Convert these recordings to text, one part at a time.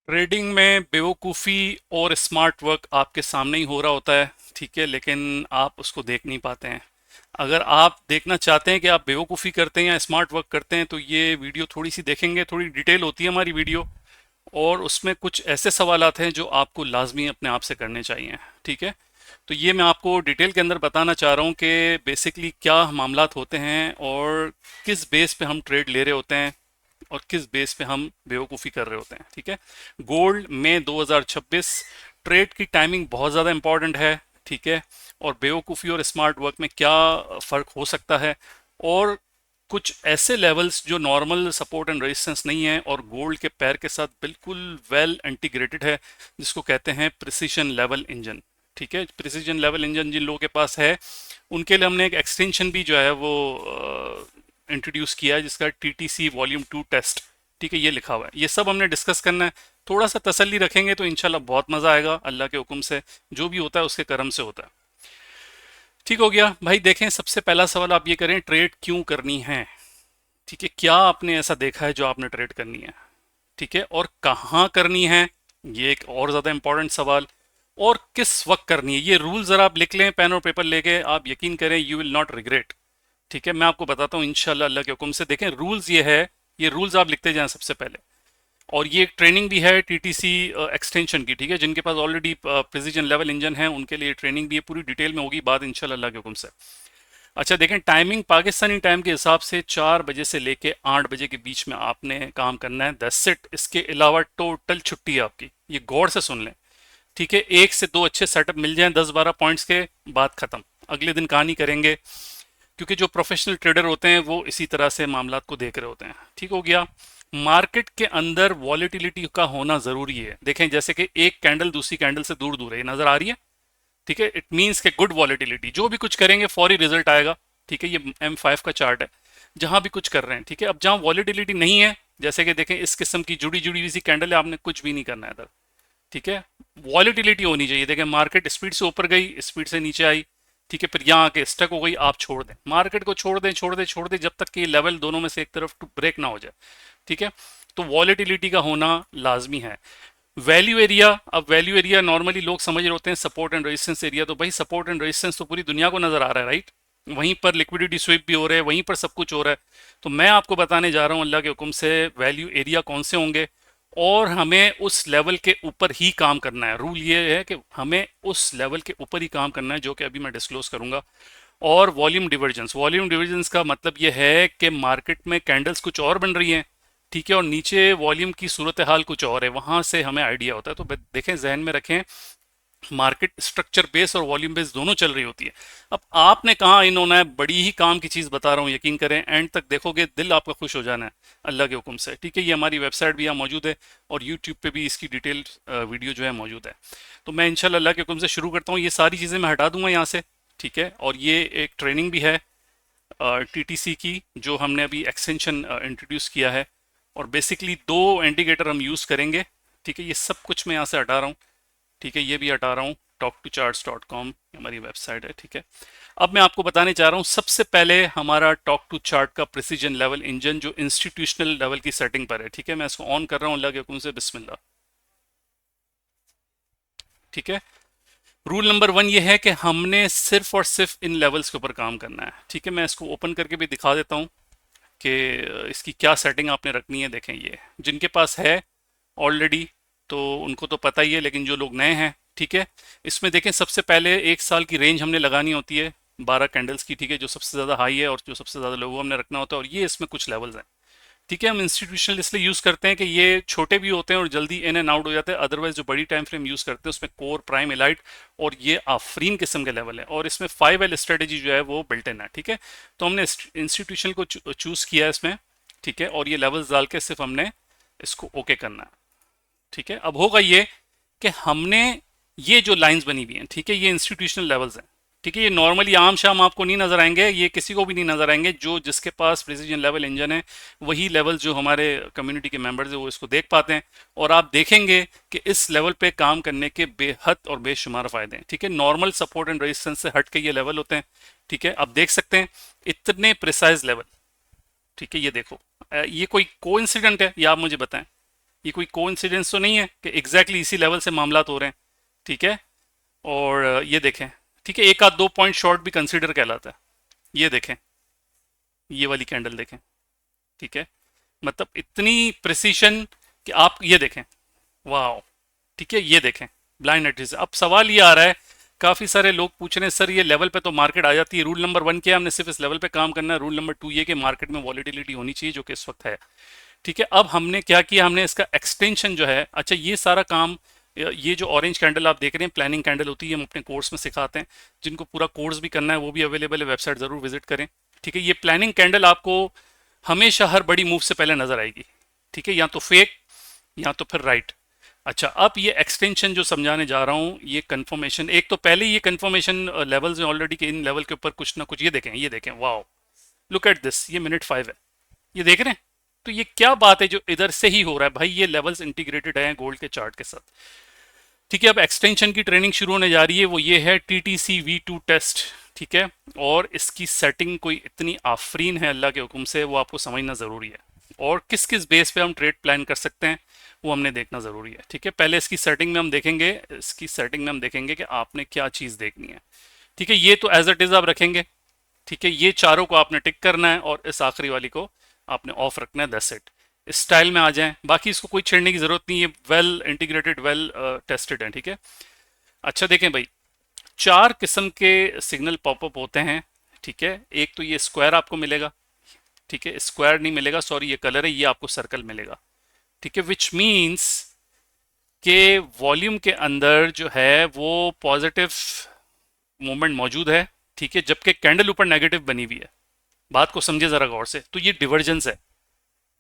Trading में बेवकूफ़ी और स्मार्ट वर्क आपके सामने ही हो रहा होता है, ठीक है, लेकिन आप उसको देख नहीं पाते हैं। अगर आप देखना चाहते हैं कि आप बेवकूफ़ी करते हैं या स्मार्ट वर्क करते हैं तो ये वीडियो थोड़ी सी देखेंगे, थोड़ी डिटेल होती है हमारी वीडियो, और उसमें कुछ ऐसे सवालात हैं जो आपको लाजमी अपने आप से करने चाहिए, ठीक है। तो ये मैं आपको डिटेल के अंदर बताना चाह रहा हूँ कि बेसिकली क्या मामलात होते हैं और किस बेस पे हम ट्रेड ले रहे होते हैं और किस बेस पे हम बेवकूफ़ी कर रहे होते हैं, ठीक है। गोल्ड में 2026 ट्रेड की टाइमिंग बहुत ज़्यादा इंपॉर्टेंट है, ठीक है। और बेवकूफ़ी और स्मार्ट वर्क में क्या फ़र्क हो सकता है, और कुछ ऐसे लेवल्स जो नॉर्मल सपोर्ट एंड रेजिस्टेंस नहीं है और गोल्ड के पैर के साथ बिल्कुल वेल इंटीग्रेटेड है, जिसको कहते हैं प्रिसीजन लेवल इंजन, ठीक है। प्रिसीजन लेवल इंजन जिन लोगों के पास है उनके लिए हमने एक एक्सटेंशन भी जो है वो इंट्रोड्यूस किया है, जिसका TTC वॉल्यूम 2 टेस्ट, ठीक है, ये लिखा हुआ है। ये सब हमने डिस्कस करना है। थोड़ा सा तसल्ली रखेंगे तो इंशाल्लाह बहुत मज़ा आएगा, अल्लाह के हुक्म से। जो भी होता है उसके करम से होता है। ठीक हो गया भाई। देखें, सबसे पहला सवाल आप ये करें, ट्रेड क्यों करनी है, ठीक है। क्या आपने ऐसा देखा है जो आपने ट्रेड करनी है, ठीक है, और कहाँ करनी है, ये एक और ज़्यादा इंपॉर्टेंट सवाल। और किस वक्त करनी है, ये रूल ज़रा आप लिख लें पेन और पेपर लेके, आप यकीन करें यू विल नॉट रिग्रेट, ठीक है। मैं आपको बताता हूँ इंशाल्लाह अल्लाह के हुक्म से। देखें रूल्स ये है, ये रूल्स आप लिखते जाएं सबसे पहले। और ये एक ट्रेनिंग भी है TTC एक्सटेंशन की, ठीक है। जिनके पास ऑलरेडी प्रिसीजन लेवल इंजन है उनके लिए ट्रेनिंग भी है, पूरी डिटेल में होगी बात इंशाल्लाह अल्लाह के हुक्म से। अच्छा देखें, टाइमिंग पाकिस्तानी टाइम के हिसाब से 4 बजे से लेके 8 बजे के बीच में आपने काम करना है, दैट्स इट। इसके अलावा टोटल छुट्टी है आपकी, ये गौर से सुन लें, ठीक है। एक से दो अच्छे सेटअप मिल जाएं 10-12 पॉइंट्स के, बात खत्म। अगले दिन कहानी करेंगे, क्योंकि जो प्रोफेशनल ट्रेडर होते हैं वो इसी तरह से मामलात को देख रहे होते हैं, ठीक हो गया। मार्केट के अंदर वॉलेटिलिटी का होना जरूरी है। देखें जैसे कि एक कैंडल दूसरी कैंडल से दूर दूर है, ये नजर आ रही है, ठीक है। इट मीन्स के गुड वॉलेटिलिटी, जो भी कुछ करेंगे फौरी रिजल्ट आएगा, ठीक है। ये M5 का चार्ट है, जहां भी कुछ कर रहे हैं, ठीक है। अब जहां वॉलेटिलिटी नहीं है, जैसे कि देखें इस किस्म की जुड़ी जुड़ी हुई सी कैंडल है, आपने कुछ भी नहीं करना है इधर, ठीक है। वॉलेटिलिटी होनी चाहिए। देखें मार्केट स्पीड से ऊपर गई, स्पीड से नीचे आई, ठीक है, फिर यहाँ आके स्टक हो गई, आप छोड़ दें मार्केट को, छोड़ दें छोड़ दें छोड़ दें, जब तक कि लेवल दोनों में से एक तरफ ब्रेक ना हो जाए, ठीक है। तो वॉलेटिलिटी का होना लाजमी है। वैल्यू एरिया, अब वैल्यू एरिया नॉर्मली लोग समझ रहे होते हैं सपोर्ट एंड रेजिस्टेंस एरिया, तो भाई सपोर्ट एंड रेजिस्टेंस तो पूरी दुनिया को नजर आ रहा है, राइट। वहीं पर लिक्विडिटी स्वीप भी हो रहा है, वहीं पर सब कुछ हो रहा है। तो मैं आपको बताने जा रहा हूं अल्लाह के हुक्म से वैल्यू एरिया कौन से होंगे, और हमें उस लेवल के ऊपर ही काम करना है। रूल ये है कि हमें उस लेवल के ऊपर ही काम करना है, जो कि अभी मैं डिस्क्लोज करूंगा। और वॉल्यूम डिवर्जेंस, वॉल्यूम डिवर्जेंस का मतलब यह है कि मार्केट में कैंडल्स कुछ और बन रही हैं, ठीक है, और नीचे वॉल्यूम की सूरत हाल कुछ और है, वहां से हमें आइडिया होता है। तो देखें, जहन में रखें, मार्केट स्ट्रक्चर बेस और वॉल्यूम बेस दोनों चल रही होती है। अब आपने कहा इन होना है, बड़ी ही काम की चीज़ बता रहा हूँ, यकीन करें एंड तक देखोगे दिल आपका खुश हो जाना है अल्लाह के हुक्म से, ठीक है। ये हमारी वेबसाइट भी यहाँ मौजूद है और यूट्यूब पे भी इसकी डिटेल वीडियो जो है मौजूद है। तो मैं इंशाल्लाह अल्लाह के हुक्म से शुरू करता हूँ। ये सारी चीज़ें मैं हटा दूंगा यहाँ से, ठीक है। और ये एक ट्रेनिंग भी है TTC की, जो हमने अभी एक्सटेंशन इंट्रोड्यूस किया है। और बेसिकली दो इंडिकेटर हम यूज़ करेंगे, ठीक है। ये सब कुछ मैं यहाँ से हटा रहा हूँ, ठीक है, ये भी हटा रहा हूँ। talk2charts.com हमारी वेबसाइट है, ठीक है। अब मैं आपको बताने जा रहा हूँ सबसे पहले हमारा टॉक टू चार्ट का प्रिसीजन लेवल इंजन, जो इंस्टीट्यूशनल लेवल की सेटिंग पर है, ठीक है। मैं इसको ऑन कर रहा हूँ अल्लाह के हुक्म से, बिस्मिल्लाह, ठीक है। रूल नंबर 1 ये है कि हमने सिर्फ और सिर्फ इन लेवल्स के ऊपर काम करना है, ठीक है। मैं इसको ओपन करके भी दिखा देता हूँ कि इसकी क्या सेटिंग आपने रखनी है। देखें, ये जिनके पास है ऑलरेडी तो उनको तो पता ही है, लेकिन जो लोग नए हैं, ठीक है, इसमें देखें सबसे पहले 1 साल की रेंज हमने लगानी होती है 12 कैंडल्स की, ठीक है, जो सबसे ज़्यादा हाई है और जो सबसे ज़्यादा लो हमने रखना होता है। और ये इसमें कुछ लेवल्स हैं, ठीक है। हम इंस्टीट्यूशनल इसलिए यूज़ करते हैं कि ये छोटे भी होते हैं और जल्दी इन एंड आउट हो जाते हैं। अदरवाइज जो बड़ी टाइम फ्रेम यूज़ करते हैं उसमें कोर, प्राइम, एलाइट और ये आफरीन किस्म के लेवल है, और इसमें 5L स्ट्रेटेजी जो है वो बिल्ट इन है, ठीक है। तो हमने इंस्टीट्यूशनल को चूज़ किया है इसमें, ठीक है, और ये लेवल्स डाल के सिर्फ हमने इसको ओके करना है, ठीक है। अब होगा ये कि हमने ये जो लाइंस बनी हुई हैं, ठीक है, ये इंस्टीट्यूशनल लेवल्स हैं, ठीक है। ये नॉर्मली आम शाम आपको नहीं नजर आएंगे, ये किसी को भी नहीं नजर आएंगे, जो जिसके पास प्रिसीजन लेवल इंजन है वही लेवल जो हमारे कम्युनिटी के मेंबर्स है वो इसको देख पाते हैं। और आप देखेंगे कि इस लेवल पे काम करने के बेहद और बेशुमार फायदे हैं, ठीक है। नॉर्मल सपोर्ट एंड रेजिस्टेंस से हट के ये लेवल होते हैं, ठीक है। आप देख सकते हैं इतने प्रिसाइज लेवल, ठीक है। ये देखो, ये कोई कोइंसिडेंट है या आप मुझे बताएं, ये कोई कोइंसिडेंस तो नहीं है कि एग्जैक्टली इसी लेवल से मामला हो रहे हैं, ठीक है। और ये देखें, ठीक है, एक आध 2 पॉइंट शॉर्ट भी कंसीडर कहलाता है। ये देखें, ये वाली कैंडल देखें, ठीक है, मतलब इतनी प्रिसीशन कि आप ये देखें, वाह, ठीक है, ये देखें ब्लाइंड एंट्री से। अब सवाल ये आ रहा है, काफ़ी सारे लोग पूछ रहे हैं सर ये लेवल पे तो मार्केट आ जाती है, रूल नंबर 1 क्या, हमने सिर्फ इस लेवल पे काम करना है, रूल नंबर 2 ये कि मार्केट में वॉलिटिलिटी होनी चाहिए जो कि इस वक्त है, ठीक है। अब हमने क्या किया, हमने इसका एक्सटेंशन जो है, अच्छा ये सारा काम, ये जो ऑरेंज कैंडल आप देख रहे हैं प्लानिंग कैंडल होती है, हम अपने कोर्स में सिखाते हैं, जिनको पूरा कोर्स भी करना है वो भी अवेलेबल है, वेबसाइट ज़रूर विजिट करें, ठीक है। ये प्लानिंग कैंडल आपको हमेशा हर बड़ी मूव से पहले नजर आएगी, ठीक है, या तो फेक या तो फिर राइट। अच्छा, अब ये एक्सटेंशन जो समझाने जा रहा हूँ, ये कंफर्मेशन, एक तो पहले ये कंफर्मेशन लेवल्स हैं ऑलरेडी कि इन लेवल के ऊपर कुछ ना कुछ, ये देखें, ये देखें, वाओ, लुक एट दिस, ये मिनट 5 है, ये देख रहे हैं। तो ये क्या बात है जो इधर से ही हो रहा है भाई, ये लेवल्स इंटीग्रेटेड हैं गोल्ड के चार्ट के साथ, ठीक है। अब एक्सटेंशन की ट्रेनिंग शुरू होने जा रही है, वो ये है TTC V2 टेस्ट, ठीक है। और इसकी सेटिंग कोई इतनी आफरीन है अल्लाह के हुक्म से, वो आपको समझना ज़रूरी है, और किस किस बेस पे हम ट्रेड प्लान कर सकते हैं वो हमने देखना ज़रूरी है, ठीक है। पहले इसकी सेटिंग में हम देखेंगे, इसकी सेटिंग में हम देखेंगे कि आपने क्या चीज़ देखनी है, ठीक है। ये तो एज इट इज़ आप रखेंगे, ठीक है, ये चारों को आपने टिक करना है और इस आखिरी वाली को आपने ऑफ रखना है, दैट्स इट। इस स्टाइल में आ जाएं, बाकी इसको कोई छेड़ने की ज़रूरत नहीं है, वेल इंटीग्रेटेड, वेल टेस्टेड है, ठीक है। अच्छा देखें भाई, 4 किस्म के सिग्नल पॉपअप होते हैं, ठीक है। एक तो ये स्क्वायर आपको मिलेगा, ठीक है, स्क्वायर नहीं मिलेगा, सॉरी ये कलर है, ये आपको सर्कल मिलेगा, ठीक है, विच मीन्स के वॉल्यूम के अंदर जो है वो पॉजिटिव मूवमेंट मौजूद है, ठीक है, जबकि कैंडल ऊपर नेगेटिव बनी हुई है। बात को समझे जरा गौर से, तो ये डिवर्जेंस है,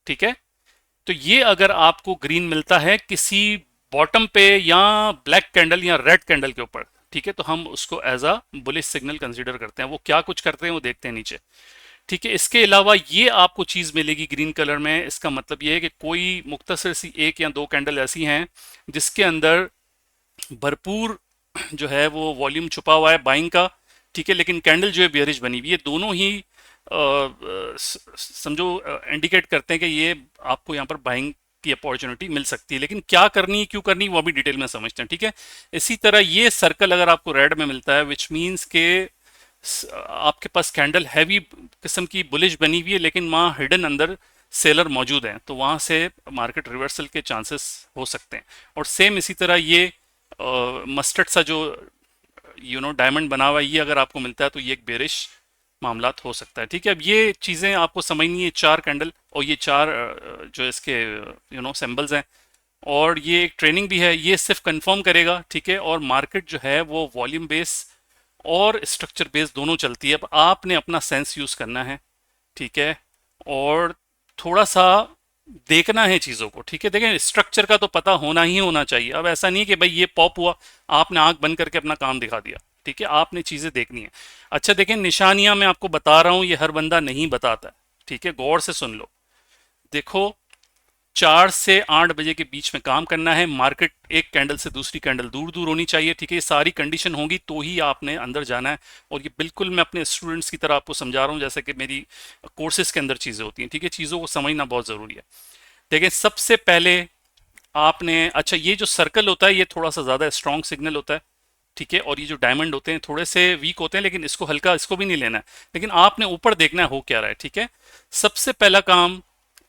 ठीक है। तो ये अगर आपको ग्रीन मिलता है किसी बॉटम पे या ब्लैक कैंडल या रेड कैंडल के ऊपर, ठीक है, तो हम उसको as a bullish signal consider करते हैं। वो क्या कुछ करते हैं वो देखते हैं नीचे, ठीक है। इसके अलावा ये आपको चीज़ मिलेगी ग्रीन कलर में, इसका मतलब ये है कि कोई मुख्तसर सी 1 या 2 कैंडल ऐसी हैं जिसके अंदर भरपूर जो है वो वॉल्यूम छुपा हुआ है बाइंग का, ठीक है, लेकिन कैंडल जो है बियरिश बनी हुई, ये दोनों ही समझो इंडिकेट करते हैं कि ये आपको यहाँ पर बाइंग की अपॉर्चुनिटी मिल सकती है, लेकिन क्या करनी है क्यों करनी है वो अभी डिटेल में समझते हैं, ठीक है। इसी तरह ये सर्कल अगर आपको रेड में मिलता है, विच मीन्स के आपके पास कैंडल हैवी किस्म की बुलिश बनी हुई है, लेकिन वहाँ हिडन अंदर सेलर मौजूद हैं, तो वहाँ से मार्केट रिवर्सल के चांसेस हो सकते हैं। और सेम इसी तरह ये मस्टर्ड सा जो डायमंड बना हुआ है, ये अगर आपको मिलता है तो ये एक बेरिश मामलात हो सकता है, ठीक है। अब ये चीज़ें आपको समझनी है, 4 कैंडल और ये 4 जो इसके सिंबल्स हैं, और ये एक ट्रेनिंग भी है, ये सिर्फ कंफर्म करेगा, ठीक है। और मार्केट जो है वो वॉल्यूम बेस और स्ट्रक्चर बेस दोनों चलती है। अब आपने अपना सेंस यूज़ करना है, ठीक है, और थोड़ा सा देखना है चीज़ों को, ठीक है। देखें, स्ट्रक्चर का तो पता होना ही होना चाहिए। अब ऐसा नहीं है कि भाई ये पॉप हुआ, आपने आंख बंद करके अपना काम दिखा दिया, ठीक है, आपने चीज़ें देखनी है। अच्छा देखें, निशानियां मैं आपको बता रहा हूं, ये हर बंदा नहीं बताता, ठीक है, गौर से सुन लो। देखो, 4 से 8 बजे के बीच में काम करना है, मार्केट एक कैंडल से दूसरी कैंडल दूर दूर होनी चाहिए, ठीक है। ये सारी कंडीशन होगी तो ही आपने अंदर जाना है, और ये बिल्कुल मैं अपने स्टूडेंट्स की तरह आपको समझा रहा हूँ जैसे कि मेरी कोर्सेज के अंदर चीज़ें होती हैं, ठीक है। चीज़ों को समझना बहुत ज़रूरी है। देखिए, सबसे पहले आपने, अच्छा ये जो सर्कल होता है ये थोड़ा सा ज़्यादा स्ट्रॉन्ग सिग्नल होता है, ठीक है, और ये जो डायमंड होते हैं थोड़े से वीक होते हैं, लेकिन इसको हल्का, इसको भी नहीं लेना है, लेकिन आपने ऊपर देखना है हो क्या रहा है, ठीक है। सबसे पहला काम,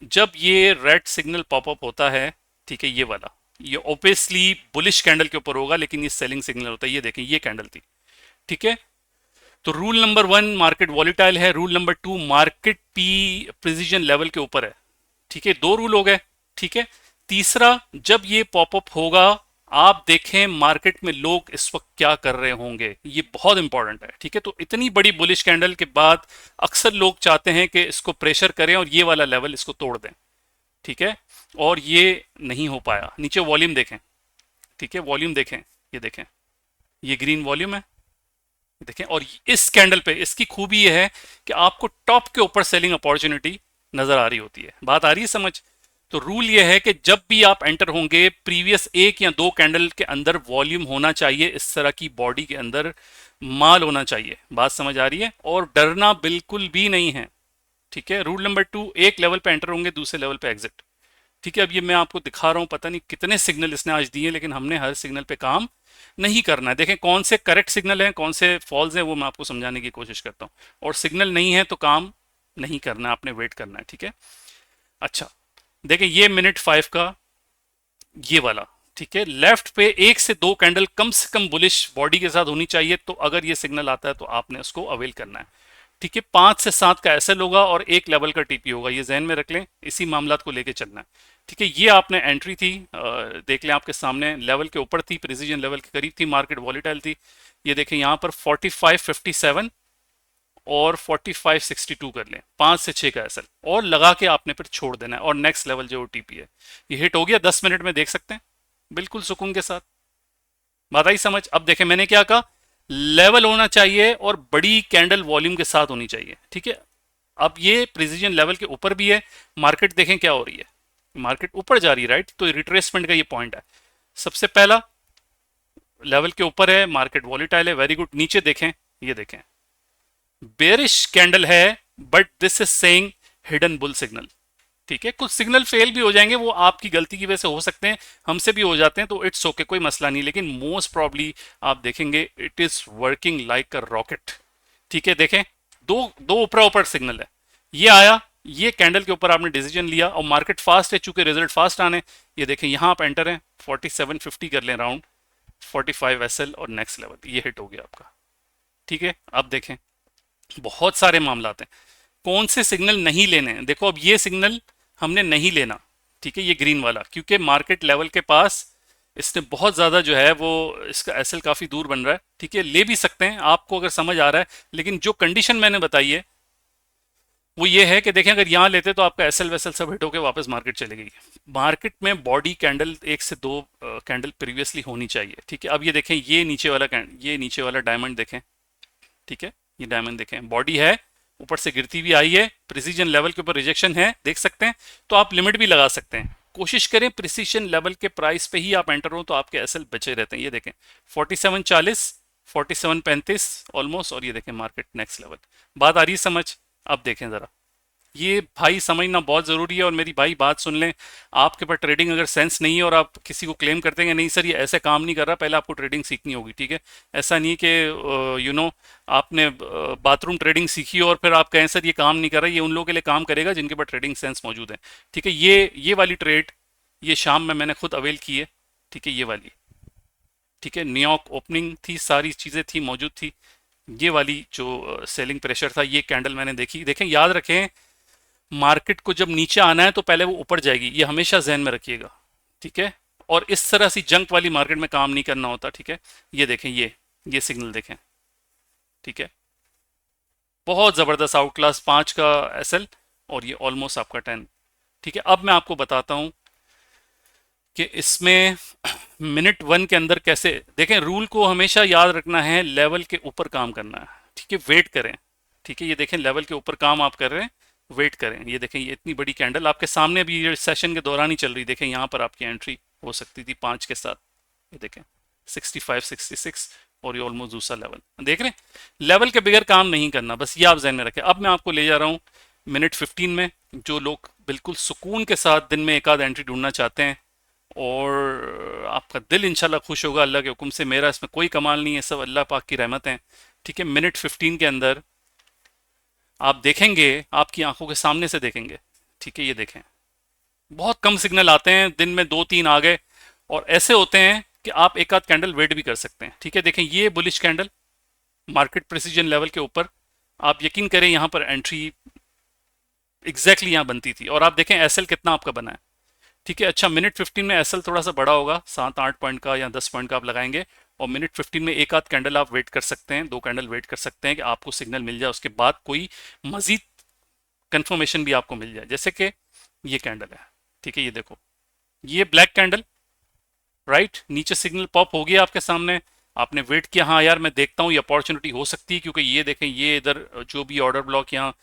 जब ये रेड सिग्नल पॉपअप होता है, ठीक है, ये वाला, ये ऑब्वियसली बुलिश कैंडल के ऊपर होगा, लेकिन ये सेलिंग सिग्नल होता है, ये देखें ये कैंडल थी, ठीक है। तो रूल नंबर 1 मार्केट वॉलिटाइल है, rule number 2 market P precision level के ऊपर है, ठीक है, 2 रूल हो गए, ठीक है। तीसरा, जब ये पॉपअप होगा आप देखें मार्केट में लोग इस वक्त क्या कर रहे होंगे, ये बहुत इंपॉर्टेंट है, ठीक है। तो इतनी बड़ी बुलिश कैंडल के बाद अक्सर लोग चाहते हैं कि इसको प्रेशर करें और ये वाला लेवल इसको तोड़ दें, ठीक है, और ये नहीं हो पाया। नीचे वॉल्यूम देखें, ठीक है, वॉल्यूम देखें, ये देखें, ये ग्रीन वॉल्यूम है, देखें। और इस कैंडल पे इसकी खूबी ये है कि आपको टॉप के ऊपर सेलिंग अपॉर्चुनिटी नजर आ रही होती है। बात आ रही है समझ? तो रूल ये है कि जब भी आप एंटर होंगे, प्रीवियस 1 या 2 कैंडल के अंदर वॉल्यूम होना चाहिए, इस तरह की बॉडी के अंदर माल होना चाहिए। बात समझ आ रही है? और डरना बिल्कुल भी नहीं है, ठीक है। रूल नंबर 2, एक लेवल पे एंटर होंगे, दूसरे लेवल पे एग्जिट, ठीक है, अब ये मैं आपको दिखा रहा हूँ, पता नहीं कितने सिग्नल इसने आज दिए, लेकिन हमने हर सिग्नल पे काम नहीं करना है। देखें कौन से करेक्ट सिग्नल हैं, कौन से फॉल्स हैं, वो मैं आपको समझाने की कोशिश करता हूँ। और सिग्नल नहीं है तो काम नहीं करना है, आपने वेट करना है। ठीक है, अच्छा देखें ये मिनट 5 का ये वाला, ठीक है, लेफ्ट पे एक से दो कैंडल कम से कम बुलिश बॉडी के साथ होनी चाहिए, तो अगर ये सिग्नल आता है तो आपने उसको अवेल करना है। ठीक है, 5 से 7 का एसएल होगा और एक लेवल का टीपी होगा, ये जहन में रख लें, इसी मामलात को लेके चलना है। ठीक है, ये आपने एंट्री थी, देख लें आपके सामने, लेवल के ऊपर थी, प्रिसीजन लेवल के करीब थी, मार्केट वॉलीटाइल थी। ये देखें यहाँ पर 4557 और 4562 कर लें, 5 से 6 का एसएल, और लगा के आपने फिर छोड़ देना है, और नेक्स्ट लेवल जो ओटीपी है ये हिट हो गया, 10 मिनट में देख सकते हैं बिल्कुल सुकून के साथ। बात आई समझ? अब देखें मैंने क्या कहा, लेवल होना चाहिए और बड़ी कैंडल वॉल्यूम के साथ होनी चाहिए। ठीक है, अब ये प्रिसीजन लेवल के ऊपर भी है, मार्केट देखें क्या हो रही है, मार्केट ऊपर जा रही है, राइट, तो रिट्रेसमेंट का ये पॉइंट है। सबसे पहला लेवल के ऊपर है, मार्केट वॉलीटाइल है, वेरी गुड। नीचे देखें, ये देखें बेरिश कैंडल है, but this is saying hidden bull signal. ठीक है, कुछ सिग्नल फेल भी हो जाएंगे, वो आपकी गलती की वजह से हो सकते हैं, हमसे भी हो जाते हैं, तो इट्स ओके, कोई मसला नहीं, लेकिन मोस्ट प्रॉब्ली आप देखेंगे it is working like a rocket. ठीक है, देखें दो दो ऊपर ऊपर सिग्नल है, ये आया, ये कैंडल के ऊपर आपने डिसीजन लिया, और मार्केट फास्ट है, चूंकि रिजल्ट फास्ट आने, ये देखें यहां आप एंटर हैं, 4750 कर लें राउंड, 45 एसएल और नेक्स्ट लेवल, ये हिट हो गया आपका। ठीक है, अब देखें बहुत सारे मामला हैं, कौन से सिग्नल नहीं लेने हैं। देखो अब ये सिग्नल हमने नहीं लेना, ठीक है, ये ग्रीन वाला, क्योंकि मार्केट लेवल के पास इसने बहुत ज़्यादा जो है वो इसका एसएल काफ़ी दूर बन रहा है। ठीक है, ले भी सकते हैं आपको अगर समझ आ रहा है, लेकिन जो कंडीशन मैंने बताई है वो ये है कि देखें अगर यहाँ लेते तो आपका एसएल वेसल सब हिट होकर वापस मार्केट चले गई। मार्केट में बॉडी कैंडल एक से दो कैंडल प्रीवियसली होनी चाहिए। ठीक है, अब ये देखें, ये नीचे वाला डायमंड देखें, ठीक है, ये डायमंड देखें, बॉडी है, ऊपर से गिरती भी आई है, प्रिसीजन लेवल के ऊपर रिजेक्शन है, देख सकते हैं, तो आप लिमिट भी लगा सकते हैं। कोशिश करें प्रिसीजन लेवल के प्राइस पे ही आप एंटर हो, तो आपके एसएल बचे रहते हैं। ये देखें 4740, 4735 ऑलमोस्ट, और ये देखें मार्केट नेक्स्ट लेवल। बात आ रही है समझ? अब देखें ज़रा, ये भाई समझना बहुत ज़रूरी है, और मेरी भाई बात सुन लें, आपके पास ट्रेडिंग अगर सेंस नहीं है और आप किसी को क्लेम करते हैं नहीं सर ये ऐसे काम नहीं कर रहा, पहले आपको ट्रेडिंग सीखनी होगी। ठीक है, ऐसा नहीं कि आपने बाथरूम ट्रेडिंग सीखी और फिर आप कहें सर ये काम नहीं कर रहा, ये उन लोगों के लिए काम करेगा जिनके पास ट्रेडिंग सेंस मौजूद है। ठीक है, ये वाली ट्रेड ये शाम में मैंने खुद अवेल की है। ठीक है, ये वाली, ठीक है, न्यूयॉर्क ओपनिंग थी, सारी चीज़ें थी मौजूद थी, ये वाली जो सेलिंग प्रेशर था, ये कैंडल मैंने देखी। देखें याद रखें, मार्केट को जब नीचे आना है तो पहले वो ऊपर जाएगी, ये हमेशा जहन में रखिएगा। ठीक है, और इस तरह से जंक वाली मार्केट में काम नहीं करना होता। ठीक है, ये देखें, ये सिग्नल देखें, ठीक है, बहुत ज़बरदस्त आउट क्लास 5 का एसएल, और ये ऑलमोस्ट आपका 10। ठीक है, अब मैं आपको बताता हूं कि इसमें मिनट 1 के अंदर कैसे देखें। रूल को हमेशा याद रखना है, लेवल के ऊपर काम करना है। ठीक है, वेट करें। ठीक है, ये देखें लेवल के ऊपर काम आप कर रहे हैं, वेट करें। ये देखें, ये इतनी बड़ी कैंडल आपके सामने भी ये सेशन के दौरान ही चल रही, देखें यहाँ पर आपकी एंट्री हो सकती थी 5 के साथ। ये देखें 65 66, और ये ऑलमोस्ट दूसरा लेवल देख रहे हैं। लेवल के बगैर काम नहीं करना, बस ये आप जहन में रखें। अब मैं आपको ले जा रहा हूँ मिनट 15 में, जो लोग बिल्कुल सुकून के साथ दिन में एक आध एंट्री ढूंढना चाहते हैं, और आपका दिल इंशाल्लाह खुश होगा अल्लाह के हुक्म से। मेरा इसमें कोई कमाल नहीं है, सब अल्लाह पाक की रहमत है। ठीक है, मिनट 15 के अंदर आप देखेंगे, आपकी आंखों के सामने से देखेंगे। ठीक है, ये देखें बहुत कम सिग्नल आते हैं, दिन में 2-3 आ गए, और ऐसे होते हैं कि आप एक आध कैंडल वेट भी कर सकते हैं। ठीक है, देखें ये bullish candle market precision level के ऊपर, आप यकीन करें यहाँ पर एंट्री एग्जैक्टली यहाँ बनती थी, और आप देखें एसएल कितना आपका बना है। ठीक है, अच्छा मिनट 15 में एसएल थोड़ा सा बड़ा होगा, 7-8 पॉइंट का या 10 पॉइंट का आप लगाएंगे, और मिनट 15 में एक आध कैंडल आप वेट कर सकते हैं, 2 कैंडल वेट कर सकते हैं कि आपको सिग्नल मिल जाए, उसके बाद कोई मजीद कंफर्मेशन भी आपको मिल जाए, जैसे कि ये कैंडल है। ठीक है, ये देखो ये ब्लैक कैंडल, राइट, नीचे सिग्नल पॉप हो गया आपके सामने, आपने वेट किया, हाँ यार मैं देखता हूँ ये अपॉर्चुनिटी हो सकती है, क्योंकि ये देखें ये इधर जो भी ऑर्डर ब्लॉक यहाँ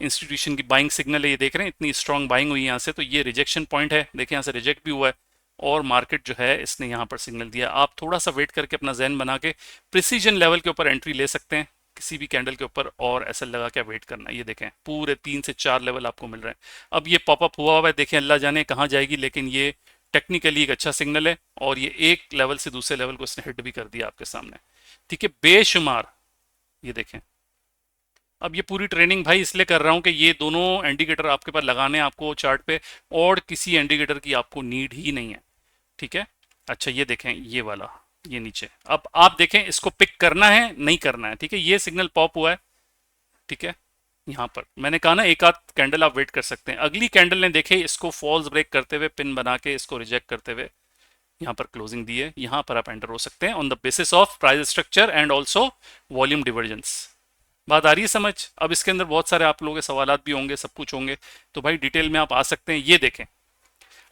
इंस्टीट्यूशन की बाइंग सिग्नल है, ये देख रहे हैं इतनी स्ट्रॉन्ग बाइंग हुई यहाँ से, तो ये रिजेक्शन पॉइंट है, देखें यहाँ से रिजेक्ट भी हुआ है, और मार्केट जो है इसने यहाँ पर सिग्नल दिया। आप थोड़ा सा वेट करके अपना जहन बना के प्रिसीजन लेवल के ऊपर एंट्री ले सकते हैं किसी भी कैंडल के ऊपर और ऐसा लगा के वेट करना है। ये देखें पूरे 3 से 4 लेवल आपको मिल रहे हैं। अब ये पॉपअप हुआ हुआ है, देखें अल्लाह जाने कहाँ जाएगी, लेकिन ये टेक्निकली एक अच्छा सिग्नल है और ये एक लेवल से दूसरे लेवल को इसने हिट भी कर दिया आपके सामने, ठीक है, बेशुमार। ये देखें, अब ये पूरी ट्रेनिंग भाई इसलिए कर रहा हूं कि ये दोनों इंडिकेटर आपके पास लगाने हैं आपको चार्ट पे, और किसी इंडिकेटर की आपको नीड ही नहीं है, ठीक है। अच्छा ये देखें ये वाला, ये नीचे, अब आप देखें इसको पिक करना है नहीं करना है, ठीक है। ये सिग्नल पॉप हुआ है, ठीक है। यहाँ पर मैंने कहा ना एक आध कैंडल आप वेट कर सकते हैं। अगली कैंडल ने देखे इसको फॉल्स ब्रेक करते हुए, पिन बना के इसको रिजेक्ट करते हुए यहाँ पर क्लोजिंग दी है, यहाँ पर आप एंटर हो सकते हैं on the basis of price structure and also volume divergence. बात आ रही है समझ? अब इसके अंदर बहुत सारे आप लोगों के सवालात भी होंगे, सब कुछ होंगे, तो भाई डिटेल में आप आ सकते हैं। ये देखें,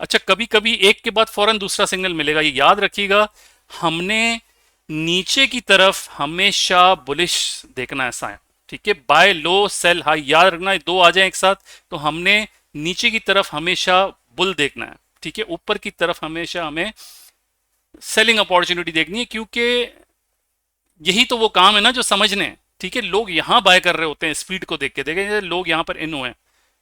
अच्छा कभी कभी एक के बाद फौरन दूसरा सिग्नल मिलेगा, ये याद रखिएगा। हमने नीचे की तरफ हमेशा बुलिश देखना है साया, ठीक है। बाय लो सेल हाई, याद रखना है, दो आ जाए एक साथ, तो हमने नीचे की तरफ हमेशा बुल देखना है, ठीक है। ऊपर की तरफ हमेशा हमें सेलिंग अपॉर्चुनिटी देखनी है, क्योंकि यही तो वो काम है ना जो समझने हैं, ठीक है। लोग यहां बाय कर रहे होते हैं स्पीड को देख के, देखें लोग यहां पर इन हुए हैं,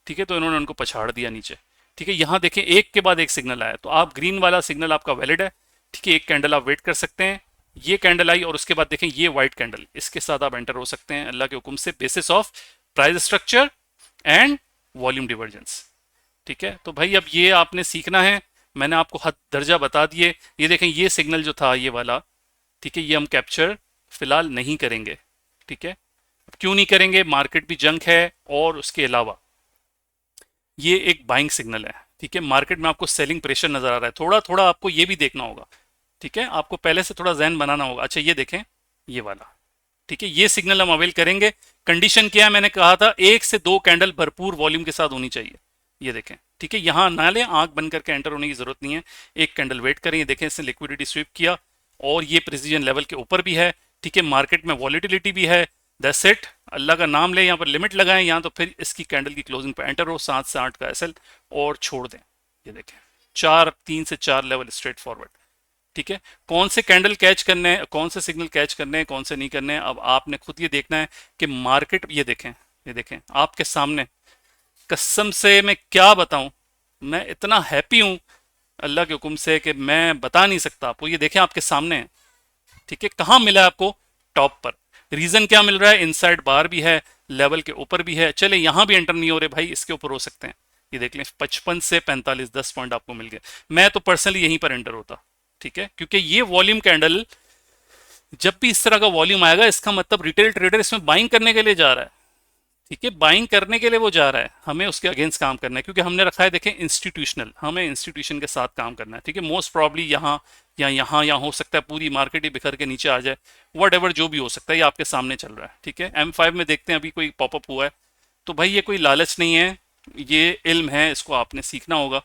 ठीक है, तो इन्होंने उनको पछाड़ दिया नीचे, ठीक है। यहां देखें एक के बाद एक सिग्नल आया, तो आप ग्रीन वाला सिग्नल आपका वैलिड है, ठीक है। एक कैंडल आप वेट कर सकते हैं, ये कैंडल आई और उसके बाद देखें ये व्हाइट कैंडल, इसके साथ आप एंटर हो सकते हैं अल्लाह के हुक्म से, basis of price structure and volume divergence, ठीक है। तो भाई अब ये आपने सीखना है, मैंने आपको हद दर्जा बता दिए। ये देखें ये सिग्नल जो था ये वाला, ठीक है, ये हम कैप्चर फिलहाल नहीं करेंगे, ठीक है। क्यों नहीं करेंगे? मार्केट भी जंक है और उसके अलावा ये एक बाइंग सिग्नल है, ठीक है। मार्केट में आपको सेलिंग प्रेशर नजर आ रहा है, थोड़ा थोड़ा आपको ये भी देखना होगा, ठीक है। आपको पहले से थोड़ा जहन बनाना होगा। अच्छा ये देखें ये वाला, ठीक है, ये सिग्नल हम अवेल करेंगे। कंडीशन क्या है? मैंने कहा था 1 से 2 कैंडल भरपूर वॉल्यूम के साथ होनी चाहिए। ये देखें, ठीक है, यहां ना ले, आंख बंद करके एंटर होने की जरूरत नहीं है, एक कैंडल वेट करें। ये देखें इसने लिक्विडिटी स्वीप किया और ये प्रिसीजन लेवल के ऊपर भी है, ठीक है। मार्केट में वॉलिटिलिटी भी है, दैट्स इट। अल्लाह का नाम ले, यहाँ पर लिमिट लगाएं, यहाँ तो फिर इसकी कैंडल की क्लोजिंग पर एंटर हो, 7 से 8 का एसएल और छोड़ दें। ये देखें 3 से 4 लेवल स्ट्रेट फॉरवर्ड, ठीक है। कौन से कैंडल कैच करने हैं, कौन से सिग्नल कैच करने हैं, कौन से नहीं करने हैं, अब आपने खुद ये देखना है कि मार्केट, ये देखें आपके सामने, कसम से मैं क्या बताऊं, मैं इतना हैप्पी हूं अल्लाह के हुक्म से कि मैं बता नहीं सकता आपको। ये देखें आपके सामने है, ठीक है। कहां मिला है आपको? टॉप पर। रीजन क्या मिल रहा है? इनसाइड बार भी है, लेवल के ऊपर भी है। चले यहां भी एंटर नहीं हो रहे भाई, इसके ऊपर हो सकते हैं। ये देख लें 55 से 45, 10 पॉइंट आपको मिल गए। मैं तो पर्सनली यहीं पर एंटर होता, ठीक है, क्योंकि ये वॉल्यूम कैंडल, जब भी इस तरह का वॉल्यूम आएगा इसका मतलब रिटेल ट्रेडर इसमें बाइंग करने के लिए जा रहा है, ठीक है। बाइंग करने के लिए वो जा रहा है, हमें उसके अगेंस्ट काम करना है, क्योंकि हमने रखा है देखें इंस्टीट्यूशनल, हमें इंस्टीट्यूशन के साथ काम करना है, ठीक है। मोस्ट प्रॉब्ली यहाँ या यहाँ हो सकता है पूरी मार्केट ही बिखर के नीचे आ जाए, वट एवर जो भी हो सकता है, ये आपके सामने चल रहा है, ठीक है। M5 में देखते हैं अभी कोई पॉपअप हुआ है, तो भाई ये कोई लालच नहीं है, ये इल्म है, इसको आपने सीखना होगा,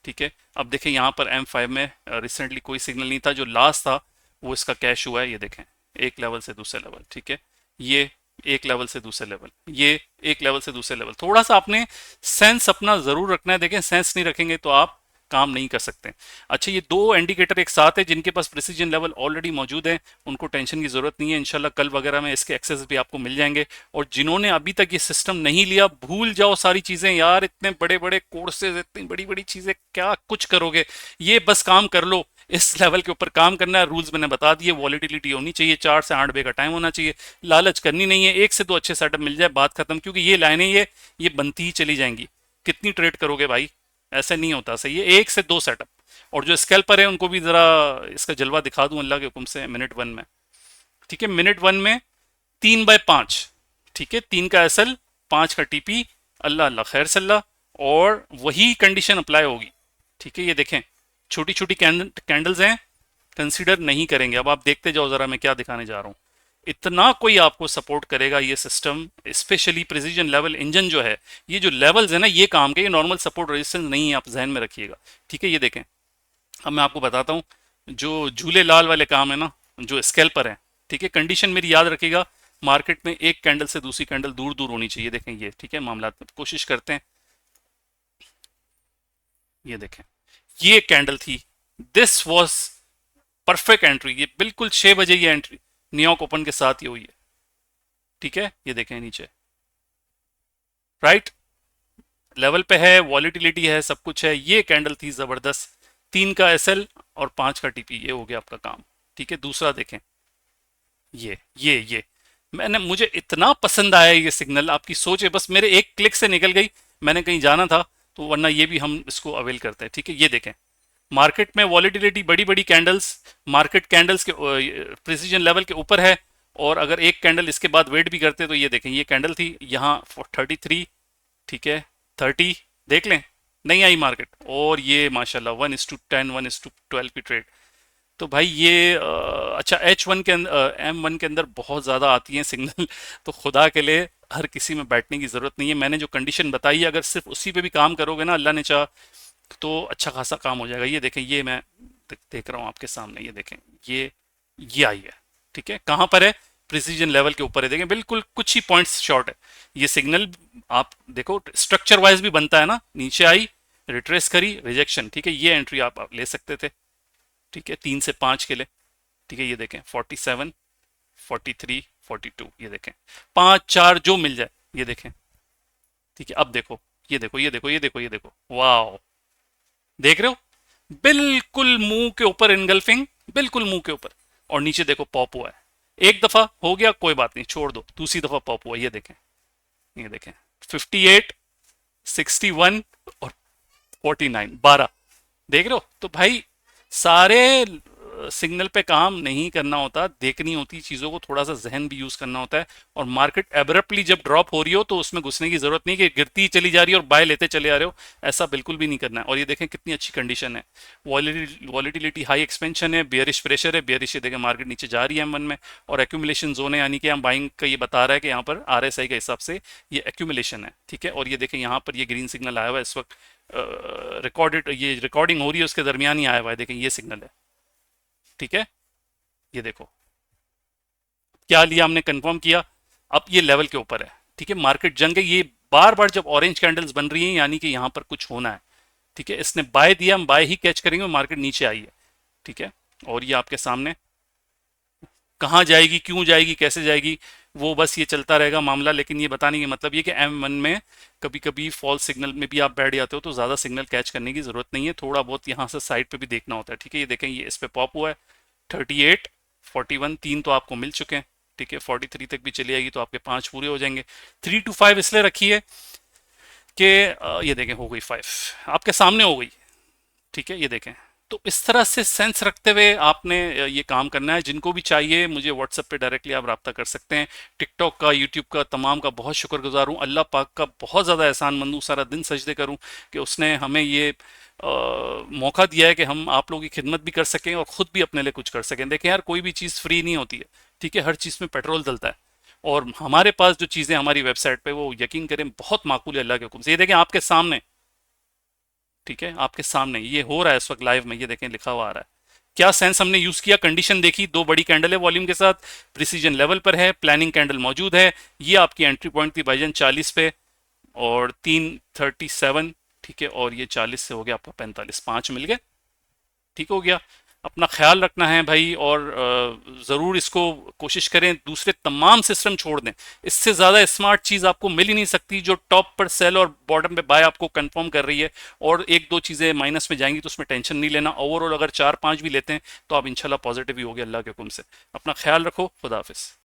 ठीक है। अब देखें यहाँ पर M5 में रिसेंटली कोई सिग्नल नहीं था, जो लास्ट था वो इसका कैश हुआ है। ये देखें एक लेवल से दूसरे लेवल, ठीक है, ये एक लेवल से दूसरे लेवल, ये एक लेवल से दूसरे लेवल। थोड़ा सा आपने सेंस अपना जरूर रखना है, देखें सेंस नहीं रखेंगे तो आप काम नहीं कर सकते। अच्छा ये दो इंडिकेटर एक साथ है, जिनके पास प्रिसीजन लेवल ऑलरेडी मौजूद है उनको टेंशन की जरूरत नहीं है, इंशाल्लाह कल वगैरह में इसके एक्सेस भी आपको मिल जाएंगे। और जिन्होंने अभी तक ये सिस्टम नहीं लिया, भूल जाओ सारी चीजें यार, इतने बड़े बड़े कोर्सेज, इतनी बड़ी बड़ी चीजें क्या कुछ करोगे, ये बस काम कर लो, इस लेवल के ऊपर काम करना है। रूल्स मैंने बता दिए, वॉलिटिलिटी होनी चाहिए, 4 से 8 बजे का टाइम होना चाहिए, लालच करनी नहीं है, 1 से 2 अच्छे सेटअप मिल जाए बात खत्म, क्योंकि ये लाइनें ये बनती ही चली जाएंगी। कितनी ट्रेड करोगे भाई, ऐसा नहीं होता, सही है, 1 से 2 सेटअप। और जो स्कैल्पर है उनको भी जरा इसका जलवा दिखा दूं अल्लाह के हुक्म से, मिनट 1 में, ठीक है, मिनट 1 में 3/5, ठीक है, 3 का एसएल, 5 का टीपी, अल्लाह अल्लाह खैर सल्ला, और वही कंडीशन अप्लाई होगी, ठीक है। ये देखें छोटी छोटी कैंडल्स हैं, कंसीडर नहीं करेंगे। अब आप देखते जाओ जरा मैं क्या दिखाने जा रहा हूं, इतना कोई आपको सपोर्ट करेगा ये system, specially precision level engine जो है, ये जो लेवल्स है ना, ये काम के, ये नॉर्मल सपोर्ट रेजिस्टेंस नहीं है, आप जहन में रखिएगा, ठीक है। ये देखें अब मैं आपको बताता हूँ, जो झूले लाल वाले काम है ना, जो स्कैल्पर है, ठीक है, कंडीशन मेरी याद रखिएगा, मार्केट में एक कैंडल से दूसरी कैंडल दूर दूर होनी चाहिए। देखें ये, ठीक है, मामला कोशिश करते हैं। ये देखें ये कैंडल थी, दिस वॉज परफेक्ट एंट्री, ये बिल्कुल 6 बजे ये एंट्री न्यूयॉर्क ओपन के साथ ही हुई है, ठीक है, ये देखें नीचे, राइट, लेवल पे है, वॉलिटिलिटी है, सब कुछ है। ये कैंडल थी जबरदस्त, 3 का एसएल और 5 का टीपी, ये हो गया आपका काम। ठीक है, दूसरा देखें, ये मुझे इतना पसंद आया ये सिग्नल, आपकी सोच है बस मेरे एक क्लिक से निकल गई, मैंने कहीं जाना था तो, वरना ये भी हम इसको अवेल करते हैं। ठीक है, ये देखें, मार्केट में वॉलिटिलिटी, बड़ी बड़ी कैंडल्स, मार्केट कैंडल्स के प्रिसीजन लेवल के ऊपर है, और अगर एक कैंडल इसके बाद वेट भी करते तो ये देखें, ये कैंडल थी यहाँ 33, ठीक है 30, देख लें, नहीं आई मार्केट, और ये माशाल्लाह 1:10 1:12 की ट्रेड। तो भाई ये अच्छा, H1 के अंदर, M1 के अंदर बहुत ज़्यादा आती हैं सिग्नल तो खुदा के लिए हर किसी में बैठने की ज़रूरत नहीं है। मैंने जो कंडीशन बताई है, अगर सिर्फ उसी पे भी काम करोगे ना, अल्लाह ने चाह, तो अच्छा खासा काम हो जाएगा। ये देखें, ये मैं देख रहा हूँ आपके सामने, ये देखें, ये आई है, ठीक है, कहाँ पर है, प्रिसीजन लेवल के ऊपर है, देखें बिल्कुल कुछ ही पॉइंट्स शॉर्ट है। ये सिग्नल आप देखो स्ट्रक्चर वाइज भी बनता है ना, नीचे आई, रिट्रेस करी, रिजेक्शन, ठीक है, ये एंट्री आप ले सकते थे, ठीक है, 3 से 5 के लिए। ठीक है, ये देखें 47, 43, 42, ये देखें 5 4 जो मिल जाए, ये देखें। ठीक है, अब देखो, ये देखो, वाह, देख रहे हो, बिल्कुल मुंह के ऊपर इनगल्फिंग, बिल्कुल मुंह के ऊपर, और नीचे देखो पॉप हुआ है। एक दफा हो गया कोई बात नहीं, छोड़ दो, दूसरी दफा पॉप हुआ, ये देखें 58, 61 और 49, 12, देख रहे हो। तो भाई सारे सिग्नल पे काम नहीं करना होता, देखनी होती चीज़ों को, थोड़ा सा जहन भी यूज़ करना होता है। और मार्केट एब्रप्टली जब ड्रॉप हो रही हो तो उसमें घुसने की ज़रूरत नहीं कि गिरती चली जा रही है और बाय लेते चले आ रहे हो, ऐसा बिल्कुल भी नहीं करना है। और ये देखें कितनी अच्छी कंडीशन है, वॉलिटिलिटी हाई, एक्सपेंशन है, बियरिश प्रेशर है, बियरिश, ये देखें मार्केट नीचे जा रही है M1 में, और एक्यूमुलेशन जोन है, यानी कि हम बाइंग का ये बता रहा है कि यहाँ पर RSI के हिसाब से ये एक्यूमुलेशन है। ठीक है, और ये देखें यहाँ पर ये ग्रीन सिग्नल आया हुआ है इस वक्त, रिकॉर्डेड, ये रिकॉर्डिंग हो रही है उसके दरमियान ही आया हुआ है, देखें ये सिग्नल है। ठीक है, ये देखो क्या लिया हमने, कंफर्म किया, अब ये लेवल के ऊपर है। ठीक है, मार्केट जंग है, ये बार बार जब ऑरेंज कैंडल्स बन रही हैं यानी कि यहां पर कुछ होना है। ठीक है, इसने बाय दिया, हम बाय ही कैच करेंगे, मार्केट नीचे आई है। ठीक है, और ये आपके सामने कहाँ जाएगी, क्यों जाएगी, कैसे जाएगी, वो बस ये चलता रहेगा मामला। लेकिन ये बताने की मतलब ये कि M1 में कभी कभी फॉल्स सिग्नल में भी आप बैठ जाते हो, तो ज़्यादा सिग्नल कैच करने की ज़रूरत नहीं है, थोड़ा बहुत यहाँ से साइड पे भी देखना होता है। ठीक है, ये देखें, ये इस पे पॉप हुआ है 38, 41, 3 तो आपको मिल चुके हैं। ठीक है, 43 तक भी चली आएगी तो आपके 5 पूरे हो जाएंगे। 3 to 5 इसलिए रखी है कि ये देखें हो गई 5, आपके सामने हो गई। ठीक है, ये देखें, तो इस तरह से सेंस रखते हुए आपने ये काम करना है। जिनको भी चाहिए मुझे व्हाट्सएप पे डायरेक्टली आप रब्ता कर सकते हैं। टिकटॉक का, यूट्यूब का, तमाम का बहुत शुक्रगुजार हूँ, अल्लाह पाक का बहुत ज़्यादा एहसानमंद हूँ, सारा दिन सजदे करूँ कि उसने हमें ये मौका दिया है कि हम आप लोगों की खिदमत भी कर सकें और ख़ुद भी अपने लिए कुछ कर सकें। देखें यार, कोई भी चीज़ फ्री नहीं होती है, ठीक है, हर चीज़ में पेट्रोल डलता है, और हमारे पास जो चीज़ें हमारी वेबसाइट पे, वो यकीन करें बहुत माकूल है अल्लाह के हुक्म से। ये देखें आपके सामने, ठीक है, आपके सामने ये हो रहा है इस वक्त लाइव में, ये देखें लिखा हुआ आ रहा है। क्या सेंस हमने यूज किया, कंडीशन देखी, 2 बड़ी कैंडल है वॉल्यूम के साथ, प्रिसीजन लेवल पर है, प्लानिंग कैंडल मौजूद है, ये आपकी एंट्री पॉइंट थी भाईजान 40 पे, और 337, ठीक है, और ये 40 से हो गया आपका 45, 5 मिल गए। ठीक हो गया, अपना ख्याल रखना है भाई, और ज़रूर इसको कोशिश करें, दूसरे तमाम सिस्टम छोड़ दें। इससे ज़्यादा स्मार्ट चीज़ आपको मिल ही नहीं सकती, जो टॉप पर सेल और बॉटम पे बाय आपको कंफर्म कर रही है, और 1 2 चीज़ें माइनस में जाएंगी तो उसमें टेंशन नहीं लेना। ओवरऑल अगर 4 5 भी लेते हैं तो आप इंशाल्लाह पॉजिटिव ही हो गए अल्लाह के हुक्म से। अपना ख्याल रखो, खुदा हाफिज़।